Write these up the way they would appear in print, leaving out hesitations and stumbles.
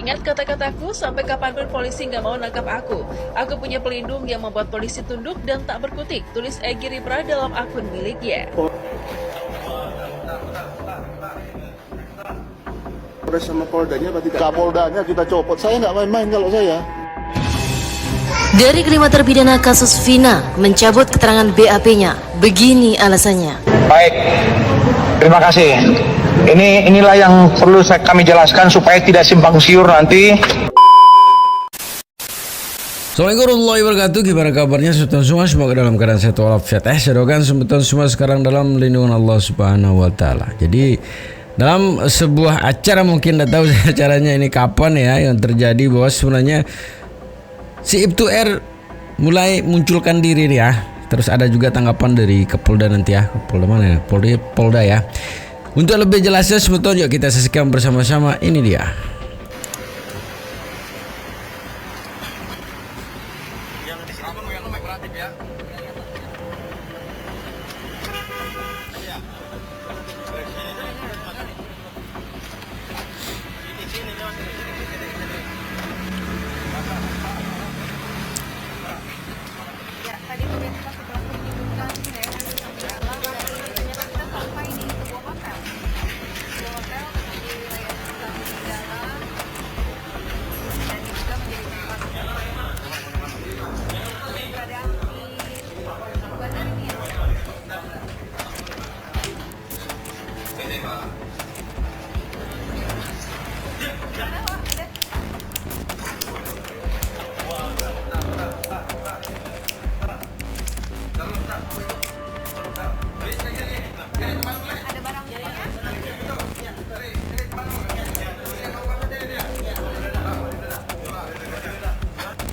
Ingat kata-kataku, sampai kapanpun polisi nggak mau nangkap aku. Aku punya pelindung yang membuat polisi tunduk dan tak berkutik, tulis Egy Ribra dalam akun miliknya. Polres sama Poldanya apa tidak? Kapoldanya kita copot. Saya nggak main-main kalau saya. Dari kelima terpidana kasus Vina mencabut keterangan BAP-nya, begini alasannya. Baik, terima kasih. Inilah yang perlu kami jelaskan supaya tidak simpang siur nanti. Assalamualaikum warahmatullahi wabarakatuh. Gimana kabarnya semuanya semua? Semoga dalam keadaan sehat walafiat. Saya doakan semuanya semua sekarang dalam lindungan Allah Subhanahu wa taala. Jadi dalam sebuah acara, mungkin tidak tahu acaranya ini kapan ya, yang terjadi bahwa sebenarnya si Ibtu-R mulai munculkan diri nih ya. Terus ada juga tanggapan dari Kapolda nanti ya. Kapolda mana ya? Polda ya. Untuk lebih jelasnya sebetulnya yuk kita saksikan bersama-sama. Ini dia.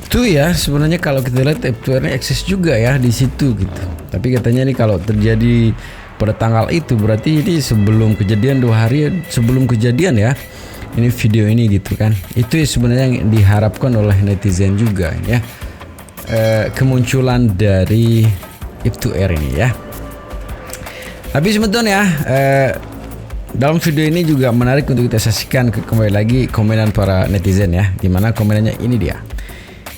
Itu ya sebenarnya kalau kita lihat Ibtu-R eksis juga ya di situ gitu. Tapi katanya nih kalau terjadi pada tanggal itu berarti ini sebelum kejadian, 2 hari sebelum kejadian ya. Ini video ini gitu kan. Itu ya sebenarnya yang diharapkan oleh netizen juga ya. Kemunculan dari Ibtu-R ini ya. Tapi sebetulnya dalam video ini juga menarik untuk kita saksikan kembali lagi komenan para netizen ya. Gimana komenannya, ini dia.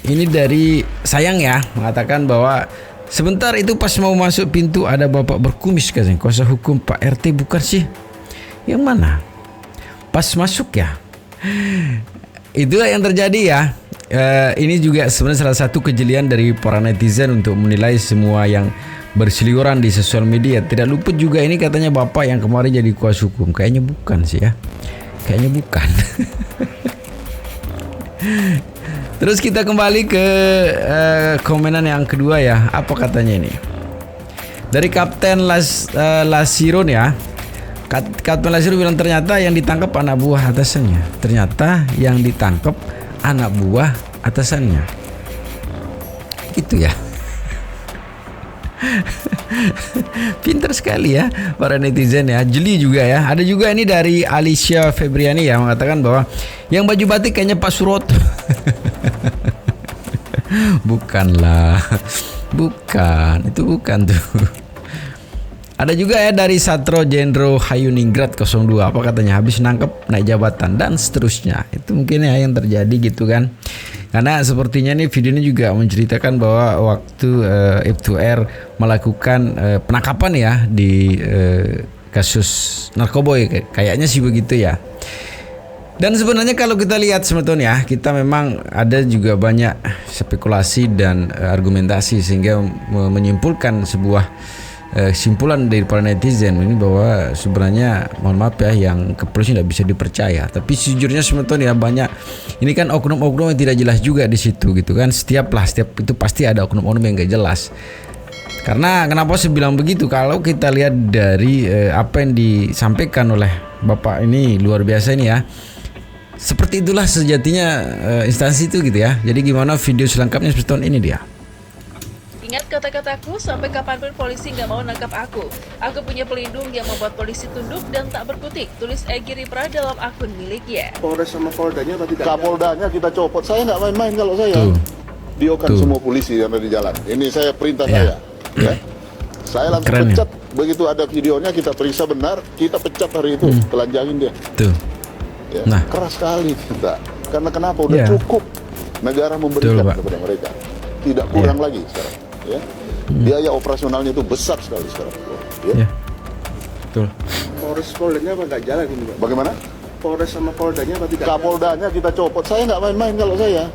Ini dari Sayang ya, mengatakan bahwa sebentar itu pas mau masuk pintu ada bapak berkumis katanya. Kuasa hukum Pak RT bukan sih? Yang mana? Pas masuk ya. Itulah yang terjadi ya. Ini juga sebenarnya salah satu kejelian dari para netizen untuk menilai semua yang berseliweran di sosial media. Tidak luput juga ini katanya bapak yang kemarin jadi kuasa hukum. Kayaknya bukan sih ya. Kayaknya bukan. Terus kita kembali ke komenan yang kedua ya. Apa katanya ini? Dari Kapten Lasiron ya. Kapten Lasiron bilang ternyata yang ditangkap anak buah atasannya. Ternyata yang ditangkap anak buah atasannya. Gitu ya. Pinter sekali ya para netizen ya. Jeli juga ya. Ada juga ini dari Alicia Febriani ya, mengatakan bahwa yang baju batik kayaknya Pak Suroto. Bukanlah. Bukan. Itu bukan tuh. Ada juga ya dari Satro Jendro Hayuningrat 02. Apa katanya? Habis nangkep naik jabatan dan seterusnya. Itu mungkin ya yang terjadi gitu kan. Karena sepertinya nih video ini juga menceritakan bahwa waktu Ibtu-R melakukan penangkapan ya di kasus narkoboy, kayaknya sih begitu ya. Dan sebenarnya kalau kita lihat sebetulnya kita memang ada juga banyak spekulasi dan argumentasi sehingga menyimpulkan sebuah kesimpulan dari para netizen ini bahwa sebenarnya mohon maaf ya yang kepolisian tidak bisa dipercaya. Tapi sejujurnya sebetulnya banyak ini kan oknum-oknum yang tidak jelas juga di situ gitu kan. Setiap itu pasti ada oknum-oknum yang gak jelas. Karena kenapa saya bilang begitu? Kalau kita lihat dari apa yang disampaikan oleh Bapak ini luar biasa ini ya. Seperti itulah sejatinya instansi itu gitu ya. Jadi gimana video selengkapnya seperti ini dia. Ingat kata-kataku, sampai kapanpun polisi nggak mau nangkap aku. Aku punya pelindung yang membuat polisi tunduk dan tak berkutik, tulis Egy Ribra dalam akun miliknya. Polres sama Poldanya apa tidak? Kapoldanya kita copot. Saya nggak main-main kalau saya. Tuh. Biokan semua polisi yang ada di jalan. Ini saya perintah Ya. saya. Ya. Saya langsung Keren, pecat. Begitu ada videonya kita periksa benar, kita pecat hari itu, telanjangin dia. Tuh. Ya. Nah. Keras sekali kita. Karena kenapa? Udah Ya. cukup negara memberikan Betul, Pak. kepada mereka. Tidak kurang lagi sekarang. Ya. Biaya operasionalnya itu besar sekali sekarang. Ya. Ya. Betul. Polres Poldanya apa nggak jalan ini Pak? Bagaimana? Polres sama Poldanya apa tidak? Kapoldanya kita copot. Saya nggak main-main kalau saya.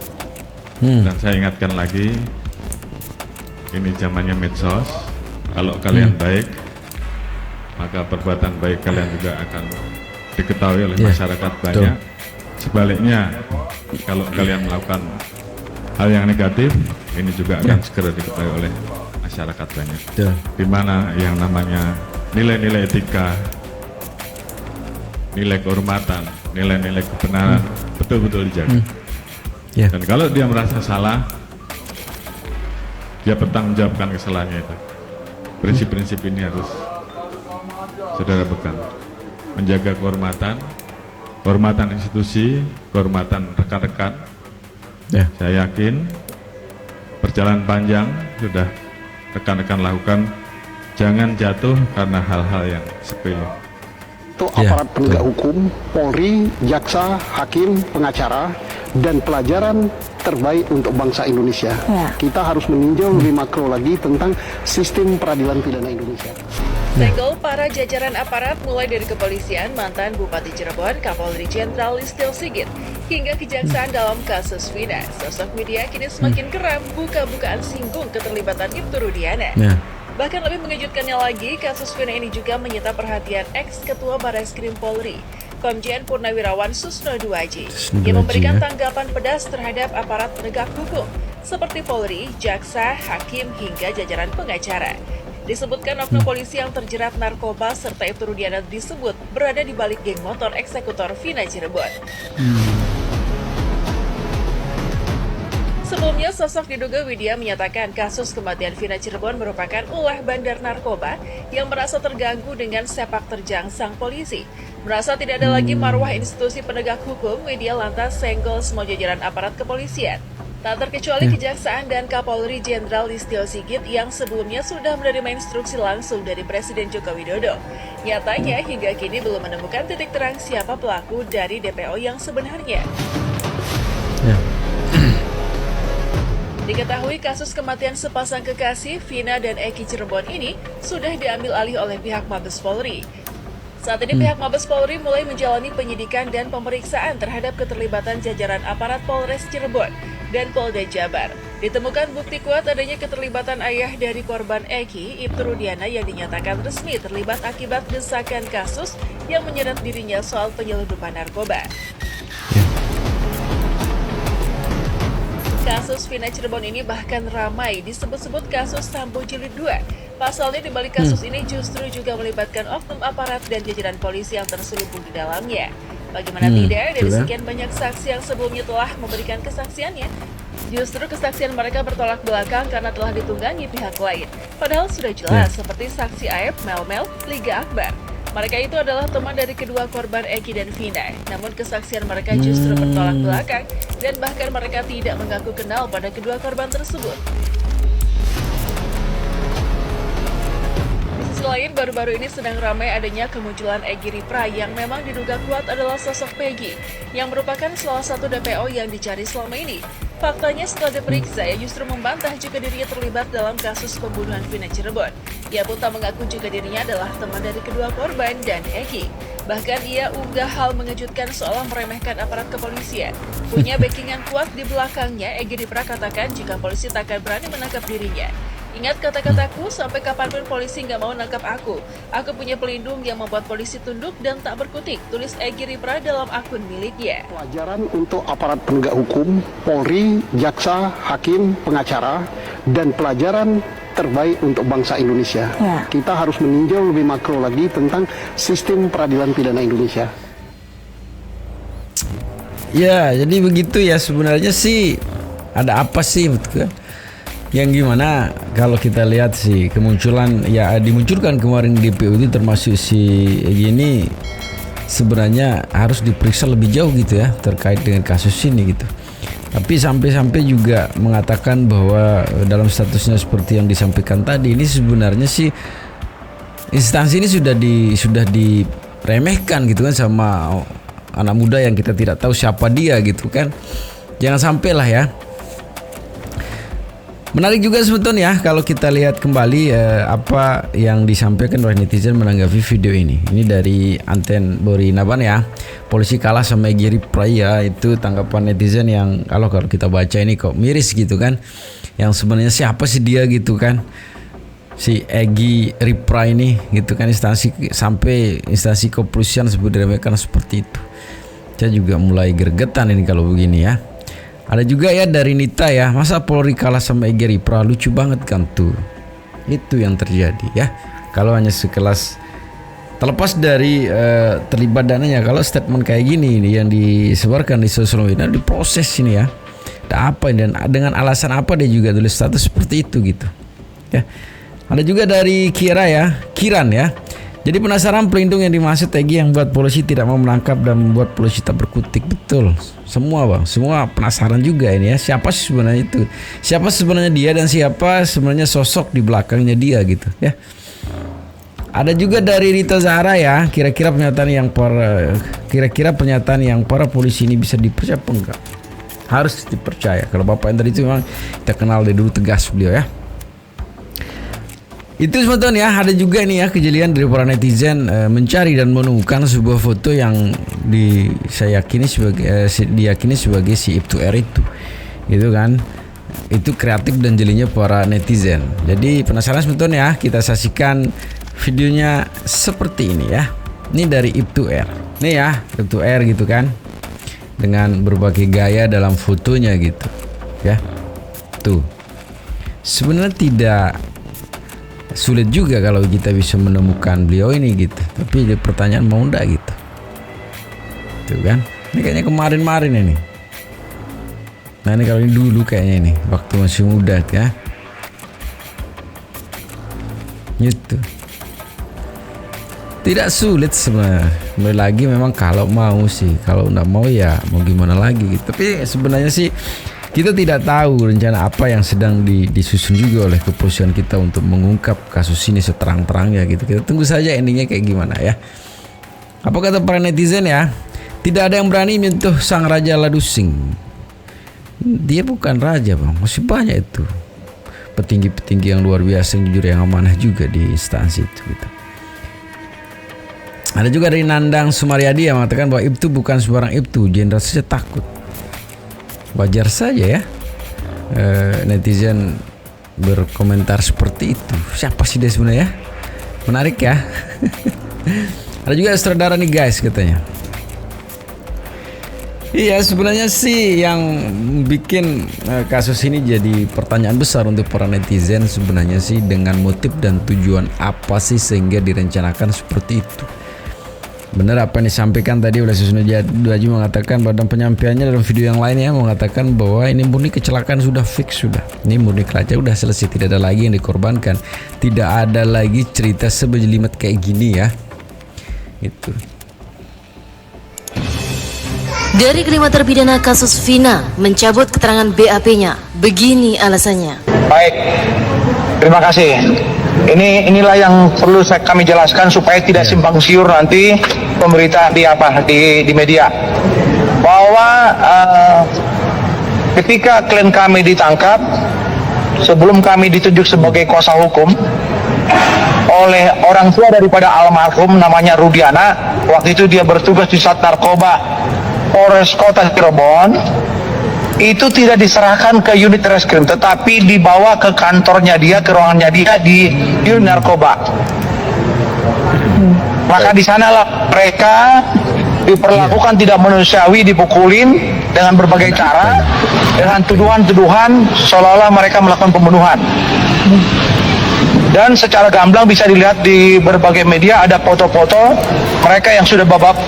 Dan saya ingatkan lagi, ini zamannya medsos. Kalau kalian baik, maka perbuatan baik kalian juga akan diketahui oleh Iya, masyarakat banyak. Sebaliknya, kalau kalian melakukan hal yang negatif, ini juga akan segera diketahui oleh masyarakat banyak. Betul. Di mana yang namanya nilai-nilai etika, nilai kehormatan, nilai-nilai kebenaran betul-betul dijaga. Ya. Dan kalau dia merasa salah, dia bertanggungjawabkan kesalahannya itu. Prinsip-prinsip ini harus saudara pegang. Menjaga kehormatan, kehormatan institusi, kehormatan rekan-rekan. Ya. Saya yakin perjalanan panjang sudah rekan-rekan lakukan. Jangan jatuh karena hal-hal yang sepele. Untuk Ya, aparat penegak hukum, Polri, jaksa, hakim, pengacara, dan pelajaran terbaik untuk bangsa Indonesia. Kita harus meninjau lebih makro lagi tentang sistem peradilan pidana Indonesia. Segel para jajaran aparat mulai dari kepolisian, mantan Bupati Cirebon, Kapolri Jenderal Listio Sigit, hingga kejaksaan dalam kasus Vina. Sosok media kini semakin geram buka-bukaan singgung keterlibatan Ibtu Rudiana. Ya. Bahkan lebih mengejutkannya lagi, kasus Vina ini juga menyita perhatian ex-ketua Barreskrim Polri, Komjen Purnawirawan Susno Duaji, yang memberikan tanggapan pedas terhadap aparat penegak hukum, seperti Polri, jaksa, hakim, hingga jajaran pengacara. Disebutkan oknum polisi yang terjerat narkoba serta Ibtu Rudiana disebut berada di balik geng motor eksekutor Vina Cirebon. Sebelumnya, sosok diduga Widya menyatakan kasus kematian Vina Cirebon merupakan ulah bandar narkoba yang merasa terganggu dengan sepak terjang sang polisi. Merasa tidak ada lagi marwah institusi penegak hukum, Widya lantas senggol semua jajaran aparat kepolisian. Tak terkecuali Kejaksaan dan Kapolri Jenderal Listio Sigit yang sebelumnya sudah menerima instruksi langsung dari Presiden Joko Widodo. Nyatanya hingga kini belum menemukan titik terang siapa pelaku dari DPO yang sebenarnya. Ya. Diketahui kasus kematian sepasang kekasih Vina dan Eki Cirebon ini sudah diambil alih oleh pihak Mabes Polri. Saat ini pihak Mabes Polri mulai menjalani penyidikan dan pemeriksaan terhadap keterlibatan jajaran aparat Polres Cirebon dan Polda Jabar. Ditemukan bukti kuat adanya keterlibatan ayah dari korban Eki, Ibtu Rudiana, yang dinyatakan resmi terlibat akibat desakan kasus yang menyeret dirinya soal penyelundupan narkoba. Kasus Vina Cirebon ini bahkan ramai disebut-sebut kasus Sambo Jilid 2. Pasalnya di balik kasus ini justru juga melibatkan oknum aparat dan jajaran polisi yang terselubung di dalamnya. Bagaimana tidak, dari sekian banyak saksi yang sebelumnya telah memberikan kesaksiannya, justru kesaksian mereka bertolak belakang karena telah ditunggangi pihak lain. Padahal sudah jelas seperti saksi Aep, Mel-Mel, Liga Akbar. Mereka itu adalah teman dari kedua korban Eki dan Vina. Namun kesaksian mereka justru bertolak belakang dan bahkan mereka tidak mengaku kenal pada kedua korban tersebut. Di sisi lain, baru-baru ini sedang ramai adanya kemunculan Egy Ripra yang memang diduga kuat adalah sosok Peggy, yang merupakan salah satu DPO yang dicari selama ini. Faktanya setelah diperiksa, ia justru membantah jika dirinya terlibat dalam kasus pembunuhan Vina Cirebon. Ia pun tak mengaku jika dirinya adalah teman dari kedua korban dan Eki. Bahkan ia unggah hal mengejutkan seolah meremehkan aparat kepolisian. Punya backingan kuat di belakangnya, Egy Ripra katakan jika polisi tak akan berani menangkap dirinya. Ingat kata-kataku, sampai kapanpun polisi nggak mau nangkap aku. Aku punya pelindung yang membuat polisi tunduk dan tak berkutik, tulis Egy Ripra dalam akun miliknya. Pelajaran untuk aparat penegak hukum, Polri, jaksa, hakim, pengacara, dan pelajaran terbaik untuk bangsa Indonesia. Kita harus meninjau lebih makro lagi tentang sistem peradilan pidana Indonesia. Ya, jadi begitu ya sebenarnya sih. Ada apa sih, betul kan? Yang gimana kalau kita lihat sih kemunculan ya dimunculkan kemarin DPO itu termasuk si Egy ini sebenarnya harus diperiksa lebih jauh gitu ya terkait dengan kasus ini gitu. Tapi sampai-sampai juga mengatakan bahwa dalam statusnya seperti yang disampaikan tadi ini sebenarnya sih instansi ini sudah diremehkan gitu kan sama anak muda yang kita tidak tahu siapa dia gitu kan. Jangan sampai lah ya. Menarik juga sebetulnya kalau kita lihat kembali apa yang disampaikan oleh netizen menanggapi video ini. Ini dari Anten Bori Naban ya. Polisi kalah sama Egy Praya, itu tanggapan netizen yang kalau kita baca ini kok miris gitu kan. Yang sebenarnya siapa sih dia gitu kan. Si Egy Praya ini gitu kan, sampai instansi kepolisian sebut diremehkan seperti itu. Saya juga mulai gregetan ini kalau begini ya. Ada juga ya dari Nita ya, masa Polri kalah sama Egy Praya, lucu banget kan tuh. Itu yang terjadi ya. Kalau hanya sekelas, terlepas dari terlibat dananya, kalau statement kayak gini ini yang disebarkan di sosial media, diproses ini ya. Ada apa dan dengan alasan apa dia juga tulis status seperti itu gitu. Ya. Ada juga dari Kiran ya. Jadi penasaran pelindung yang dimaksud Egy yang buat polisi tidak mau menangkap dan membuat polisi tak berkutik. Betul. Semua bang, semua penasaran juga ini ya. Siapa sih sebenarnya itu? Siapa sebenarnya dia dan siapa sebenarnya sosok di belakangnya dia gitu ya. Ada juga dari Rita Zahra ya. Kira-kira pernyataan yang para polisi ini bisa dipercaya apa enggak? Harus dipercaya. Kalau Bapak yang tadi itu memang kita kenal dari dulu, tegas beliau ya. Itu sebetulnya ada juga nih ya kejelian dari para netizen mencari dan menemukan sebuah foto yang diyakini sebagai si Ibtu R itu kan. Itu kreatif dan jelinya para netizen. Jadi penasaran sebetulnya, kita saksikan videonya seperti ini ya. Ini dari Ibtu R. Nih ya, Ibtu R gitu kan. Dengan berbagai gaya dalam fotonya gitu. Ya. Tuh. Sebenarnya tidak sulit juga kalau kita bisa menemukan beliau ini gitu. Tapi pertanyaan mau enggak gitu. Tuh kan. Ini kayaknya kemarin-marin ini. Nah ini kalau ini dulu kayaknya ini, waktu masih muda ya. Gitu. Tidak sulit sebenarnya. Kembali lagi memang kalau mau sih, kalau enggak mau ya mau gimana lagi gitu. Tapi sebenarnya sih kita tidak tahu rencana apa yang sedang disusun juga oleh kepolisian kita untuk mengungkap kasus ini seterang-terangnya gitu. Kita tunggu saja endingnya kayak gimana ya. Apa kata para netizen ya? Tidak ada yang berani menyentuh sang Raja Ladusing. Dia bukan raja bang, masih banyak itu petinggi-petinggi yang luar biasa, yang jujur, yang amanah juga di instansi itu gitu. Ada juga dari Nandang Sumaryadi yang mengatakan bahwa Ibtu bukan sembarang Ibtu, jenderal saja takut. Wajar saja ya netizen berkomentar seperti itu. Siapa sih dia sebenarnya? Menarik ya. Ada juga sutradara nih guys katanya. Iya sebenarnya sih yang bikin kasus ini jadi pertanyaan besar untuk para netizen sebenarnya sih, dengan motif dan tujuan apa sih sehingga direncanakan seperti itu. Benar apa yang disampaikan tadi oleh Susno Dwaji mengatakan pada penyampaiannya dalam video yang lainnya, mengatakan bahwa ini murni kecelakaan, sudah fix, sudah ini murni kecelakaan, udah selesai, tidak ada lagi yang dikorbankan, tidak ada lagi cerita sebejelimet kayak gini ya. Itu. Dari kelima terpidana kasus Vina mencabut keterangan BAP-nya, begini alasannya. Baik, terima kasih. Inilah yang perlu kami jelaskan supaya tidak simpang siur nanti pemberitaan di media. Bahwa ketika klien kami ditangkap, sebelum kami ditunjuk sebagai kuasa hukum oleh orang tua daripada almarhum namanya Rudiana, waktu itu dia bertugas di Sat Narkoba Polres Kota Cirebon, itu tidak diserahkan ke unit reskrim, tetapi dibawa ke kantornya dia, ke ruangannya dia di unit narkoba. Maka di sanalah mereka diperlakukan tidak manusiawi, dipukulin dengan berbagai cara, dengan tuduhan-tuduhan seolah-olah mereka melakukan pembunuhan. Dan secara gamblang bisa dilihat di berbagai media ada foto-foto mereka yang sudah babak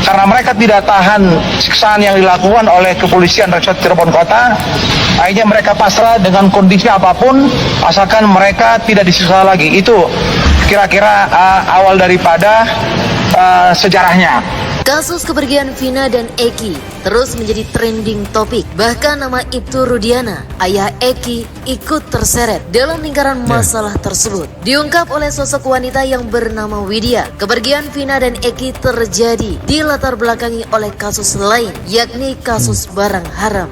karena mereka tidak tahan siksaan yang dilakukan oleh kepolisian Resort Cirebon Kota. Akhirnya mereka pasrah dengan kondisi apapun asalkan mereka tidak disiksa lagi. Itu kira-kira awal daripada sejarahnya. Kasus kepergian Vina dan Eki terus menjadi trending topik. Bahkan nama Ibtu Rudiana, ayah Eki, ikut terseret dalam lingkaran masalah tersebut. Diungkap oleh sosok wanita yang bernama Widya, kepergian Vina dan Eki terjadi dilatar belakangi oleh kasus lain, yakni kasus barang haram.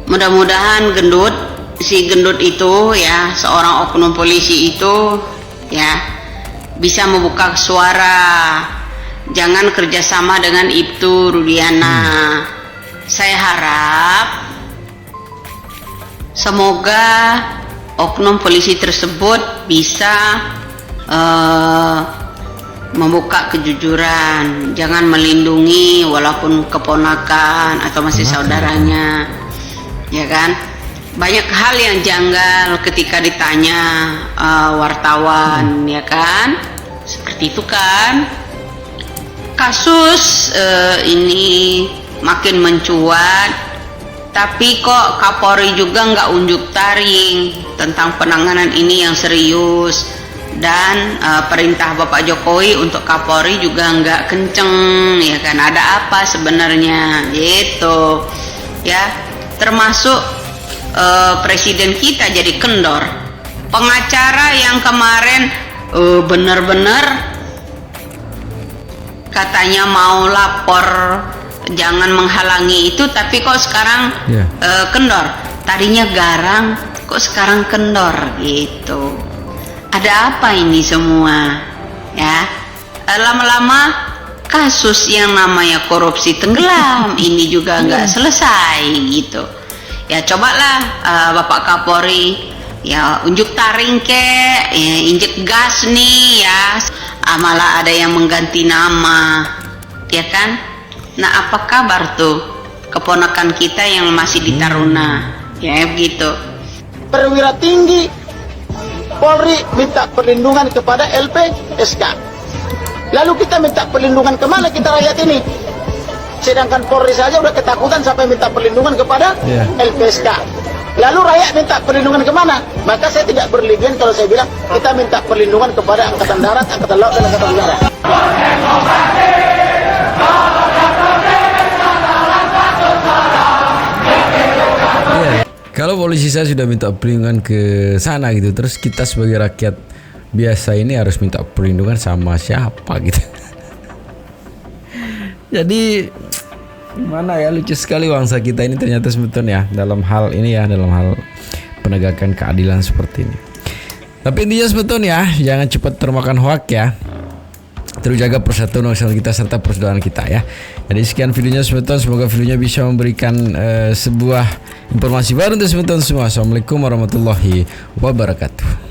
Mudah-mudahan si gendut itu ya, seorang oknum polisi itu ya bisa membuka suara. Jangan kerjasama dengan Ibtu Rudiana. Saya harap semoga oknum polisi tersebut bisa membuka kejujuran. Jangan melindungi walaupun keponakan atau masih saudaranya, ya kan? Banyak hal yang janggal ketika ditanya wartawan, ya kan? Seperti itu kan? Kasus ini makin mencuat, tapi kok Kapolri juga nggak unjuk taring tentang penanganan ini yang serius, dan perintah Bapak Jokowi untuk Kapolri juga nggak kenceng, ya kan? Ada apa sebenarnya gitu ya, termasuk presiden kita jadi kendor. Pengacara yang kemarin benar-benar katanya mau lapor jangan menghalangi itu, tapi kok sekarang kendor. Tadinya garang, kok sekarang kendor gitu. Ada apa ini semua ya? Lama-lama kasus yang namanya korupsi tenggelam ini juga nggak selesai gitu ya. Cobalah Bapak Kapolri ya unjuk taring ya, injek gas nih ya. Malah ada yang mengganti nama, ya kan? Nah, apa kabar tuh keponakan kita yang masih di Taruna? Ya begitu. Perwira tinggi Polri minta perlindungan kepada LPSK. Lalu kita minta perlindungan kemana kita rakyat ini? Sedangkan Polri saja udah ketakutan sampai minta perlindungan kepada LPSK. Lalu rakyat minta perlindungan kemana? Maka saya tidak berlebihan kalau saya bilang kita minta perlindungan kepada Angkatan Darat, Angkatan Laut, dan Angkatan Udara. Kalau polisi saya sudah minta perlindungan ke sana gitu, terus kita sebagai rakyat biasa ini harus minta perlindungan sama siapa gitu. Jadi mana ya, lucu sekali bangsa kita ini ternyata sebetulnya dalam hal ini ya, dalam hal penegakan keadilan seperti ini. Tapi intinya sebetulnya jangan cepat termakan hoak ya. Terus jaga persatuan nasional kita serta persaudaraan kita ya. Jadi sekian videonya sebetulnya, semoga videonya bisa memberikan sebuah informasi baru untuk sebetulnya semua. Assalamualaikum warahmatullahi wabarakatuh.